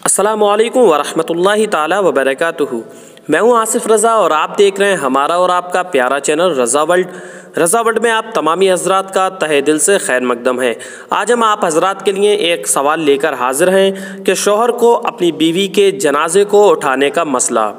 अस्सलामु अलैकुम वरहमतुल्लाहि ताला वबरकातुहू। मैं हूं आसिफ रज़ा और आप देख रहे हैं हमारा और आपका प्यारा चैनल रज़ा वर्ल्ड। रज़ा वर्ल्ड में आप तमामी हज़रात का तहे दिल से खैर मकदम है। आज हम आप हज़रात के लिए एक सवाल लेकर हाजिर हैं कि शौहर को अपनी बीवी के जनाजे को उठाने का मसला।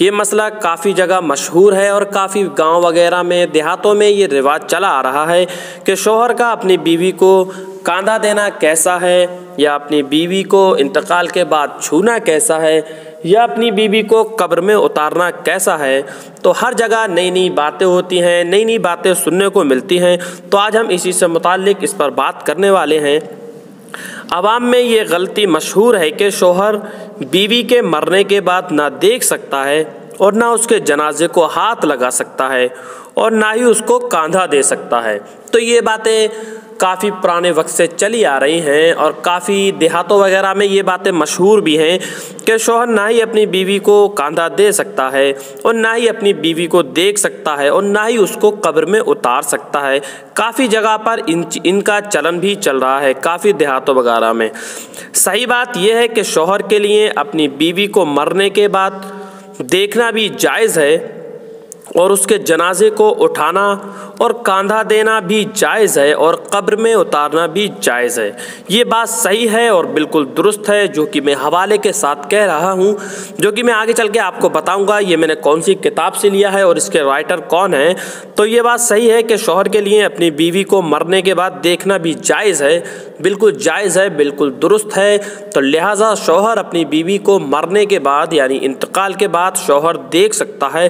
ये मसला काफ़ी जगह मशहूर है और काफ़ी गांव वगैरह में देहातों में ये रिवाज चला आ रहा है कि शौहर का अपनी बीवी को कांधा देना कैसा है, या अपनी बीवी को इंतकाल के बाद छूना कैसा है, या अपनी बीवी को कब्र में उतारना कैसा है। तो हर जगह नई नई बातें होती हैं, नई नई बातें सुनने को मिलती हैं। तो आज हम इसी से मुताल्लिक इस पर बात करने वाले हैं। अवाम में ये गलती मशहूर है कि शौहर बीवी के मरने के बाद ना देख सकता है और ना उसके जनाजे को हाथ लगा सकता है और ना ही उसको कांधा दे सकता है। तो ये बातें काफ़ी पुराने वक्त से चली आ रही हैं और काफ़ी देहातों वगैरह में ये बातें मशहूर भी हैं कि शौहर ना ही अपनी बीवी को कांधा दे सकता है और ना ही अपनी बीवी को देख सकता है और ना ही उसको कब्र में उतार सकता है। काफ़ी जगह पर इनका चलन भी चल रहा है, काफ़ी देहातों वगैरह में। सही बात यह है कि शौहर के लिए अपनी बीवी को मरने के बाद देखना भी जायज़ है और उसके जनाजे को उठाना और कांधा देना भी जायज़ है और कब्र में उतारना भी जायज़ है। ये बात सही है और बिल्कुल दुरुस्त है, जो कि मैं हवाले के साथ कह रहा हूँ, जो कि मैं आगे चल के आपको बताऊँगा ये मैंने कौन सी किताब से लिया है और इसके राइटर कौन है। तो ये बात सही है कि शौहर के लिए अपनी बीवी को मरने के बाद देखना भी जायज़ है, बिल्कुल जायज़ है, बिल्कुल दुरुस्त है। तो लिहाजा शौहर अपनी बीवी को मरने के बाद यानी इंतकाल के बाद शौहर देख सकता है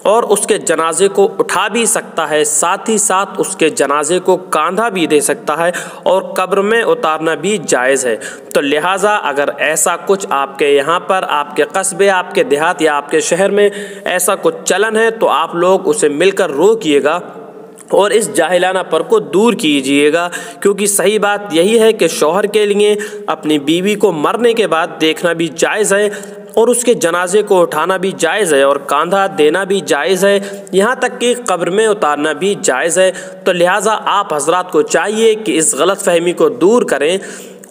और उसके जनाजे को उठा भी सकता है, साथ ही साथ उसके जनाजे को कांधा भी दे सकता है और कब्र में उतारना भी जायज़ है। तो लिहाजा अगर ऐसा कुछ आपके यहाँ पर, आपके कस्बे, आपके देहात या आपके शहर में ऐसा कुछ चलन है तो आप लोग उसे मिलकर रोकिएगा और इस जाहिलाना पर को दूर कीजिएगा, क्योंकि सही बात यही है कि शौहर के लिए अपनी बीवी को मरने के बाद देखना भी जायज़ है और उसके जनाजे को उठाना भी जायज़ है और कांधा देना भी जायज़ है, यहाँ तक कि कब्र में उतारना भी जायज़ है। तो लिहाजा आप हज़रात को चाहिए कि इस गलत फहमी को दूर करें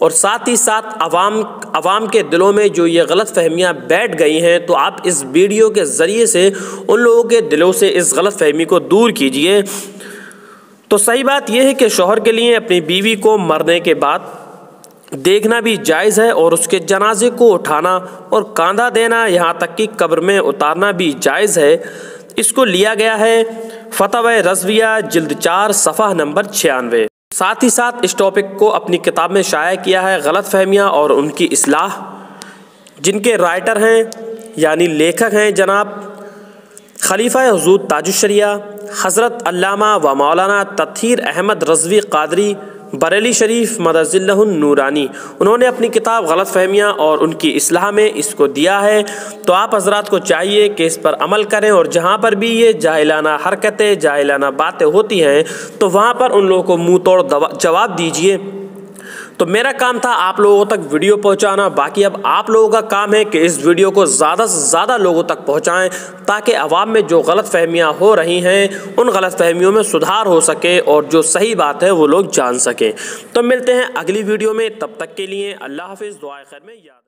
और साथ ही साथ अवाम के दिलों में जो ये गलत फहमियाँ बैठ गई हैं, तो आप इस वीडियो के ज़रिए से उन लोगों के दिलों से इस गलत फहमी को दूर कीजिए। तो सही बात यह है कि शौहर के लिए अपनी बीवी को मरने के बाद देखना भी जायज़ है और उसके जनाजे को उठाना और कांधा देना, यहाँ तक कि कब्र में उतारना भी जायज़ है। इसको लिया गया है फतवा रज़विया जिल्द 4 सफ़ा नंबर 96। साथ ही साथ इस टॉपिक को अपनी किताब में शाया किया है गलत फहमियाँ और उनकी इस्लाह, जिनके राइटर हैं यानी लेखक हैं जनाब खलीफा हुज़ूर ताजुश्शरिया हज़रत अल्लामा व मौलाना तत्हीर अहमद रज़वी क़ादरी बरेली शरीफ मदजिल्लहुन नूरानी। उन्होंने अपनी किताब गलत फहमियाँ और उनकी इस्लाह में इसको दिया है। तो आप हज़रात को चाहिए कि इस पर अमल करें और जहाँ पर भी ये जाहिलाना हरकतें, जाहिलाना बातें होती हैं तो वहाँ पर उन लोगों को मुँह तोड़ जवाब दीजिए। तो मेरा काम था आप लोगों तक वीडियो पहुंचाना, बाकी अब आप लोगों का काम है कि इस वीडियो को ज़्यादा से ज़्यादा लोगों तक पहुंचाएं ताकि अवाम में जो गलत फहमियाँ हो रही हैं उन गलत फहमियों में सुधार हो सके और जो सही बात है वो लोग जान सकें। तो मिलते हैं अगली वीडियो में, तब तक के लिए अल्लाह हाफ़िज़, दुआ खैर में याद।